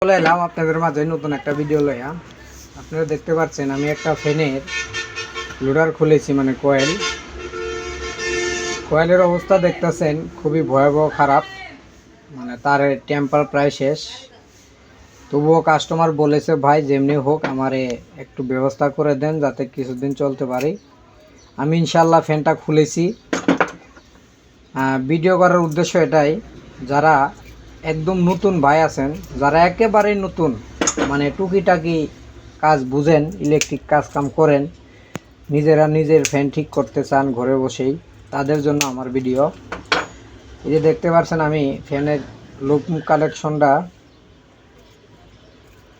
চলে এলাম আপনাদের মাঝে নতুন একটা ভিডিও লইয়া। আপনারা দেখতে পাচ্ছেন আমি একটা ফ্যানের লোডার খুলেছি, মানে কয়েলের অবস্থা দেখতেছেন খুবই ভয়াবহ খারাপ, মানে তার টেম্পার প্রায় শেষ। তবুও কাস্টমার বলেছে ভাই যেমনি হোক আমারে একটু ব্যবস্থা করে দেন যাতে কিছুদিন চলতে পারি। আমি ইনশাল্লাহ ফ্যানটা খুলেছি। ভিডিও করার উদ্দেশ্য এটাই, যারা একদম নতুন ভাই আছেন, যারা একেবারেই নতুন, মানে টুকিটাকি কাজ বুঝেন, ইলেকট্রিক কাজ কাম করেন, নিজেরা নিজের ফ্যান ঠিক করতে চান ঘরে বসেই, তাদের জন্য আমার ভিডিও। এই যে দেখতে পাচ্ছেন আমি ফ্যানের লুপ কালেকশনটা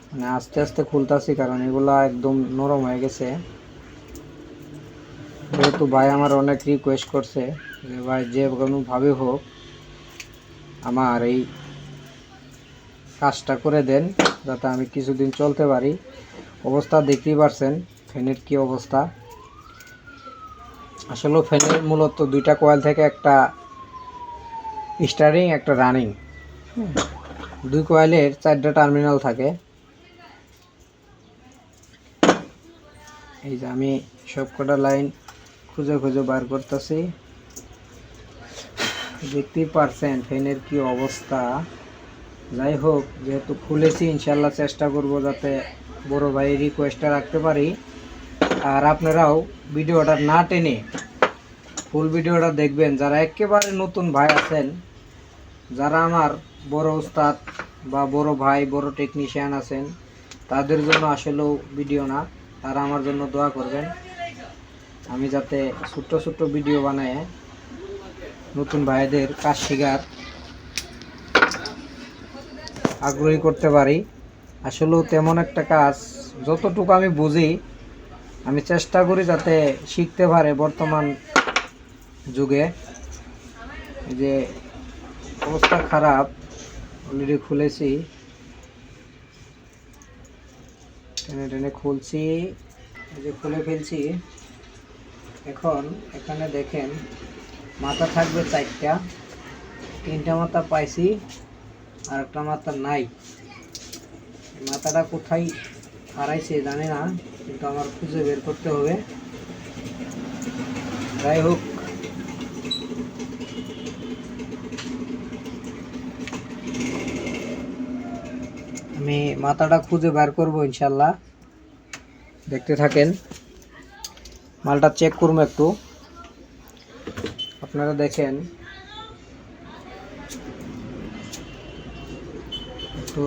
মানে আস্তে আস্তে খুলতাছি, কারণ এগুলা একদম নরম হয়ে গেছে। যেহেতু ভাই আমার অনেক রিকোয়েস্ট করছে যে ভাই যে কোনোভাবে হোক আমার এই কাজটা করে দেন যাতে আমি কিছুদিন চলতে পারি। অবস্থা দেখতেই পারছেন ফ্যানের কি অবস্থা। আসলে ফ্যানের মূলত দুইটা কয়েল থেকে, একটা স্টারিং একটা রানিং, দুই কয়েলের 4টা টার্মিনাল থাকে। এই যে আমি সবকটা লাইন খুঁজে খুঁজে বার করতেছি, দেখতেই পারছেন ফ্যানের কি অবস্থা। যাই হোক, যেহেতু খুলেছি ইনশাল্লাহ চেষ্টা করব যাতে বড় ভাইয়ের রিকোয়েস্টটা রাখতে পারি। আর আপনারাও ভিডিওটা না টেনে ফুল ভিডিওটা দেখবেন। যারা একেবারে নতুন ভাই আছেন, যারা আমার বড় উস্তাদ বা বড় ভাই বড় টেকনিশিয়ান আছেন, তাদের জন্য আসলেও ভিডিও না, তারা আমার জন্য দোয়া করবেন আমি যাতে ছোট্ট ছোট্ট ভিডিও বানায় নতুন ভাইদের কাজ শেখার আগ্রহী করতে পারি। আসলেও তেমন একটা কাজ যতটুকু আমি বুঝি আমি চেষ্টা করি যাতে শিখতে পারে বর্তমান যুগে। যে অবস্থা খারাপ, অলরেডি খুলেছি, টেনে টেনে খুলছি, এই যে খুলে ফেলছি। এখন এখানে দেখেন মাথা থাকবে 4টা, 3টা মাথা পাইছি আর একটা মাথা নাই। মাথাটা কোথায় হারাইছে জানি না, কিন্তু আমার খুঁজে বের করতে হবে। যাই হোক, আমি মাথাটা খুঁজে বের করবো ইনশাল্লাহ, দেখতে থাকেন। মালটা চেক করবো একটু, আপনারা দেখেন একটু।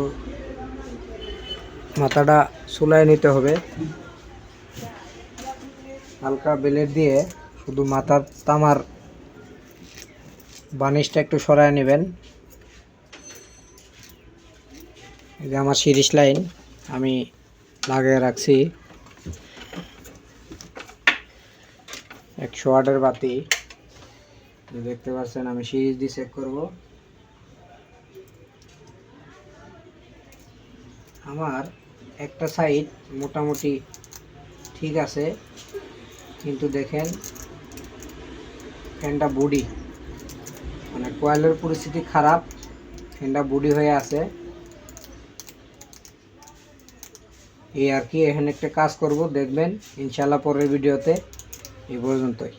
মাথাটা চুলায় নিতে হবে হালকা বেলের দিয়ে, শুধু মাথার তামার বানিশটা একটু সরায় নেবেন। এই যে আমার সিরিজ লাইন আমি লাগিয়ে রাখছি, 100 ওয়াটের বাতি। দেখতে পাচ্ছেন আমি সিরিজ দিয়ে চেক করব। আমার একটা সাইড মোটামুটি ঠিক আছে, কিন্তু দেখেন ফ্যানটা বডি, মানে কয়েলের পরিস্থিতি খারাপ, ফ্যানটা বডি হয়ে আছে। এই আর কি, এখানে একটা কাজ করব, দেখবেন ইনশাল্লাহ পরের ভিডিওতে। এই পর্যন্তই।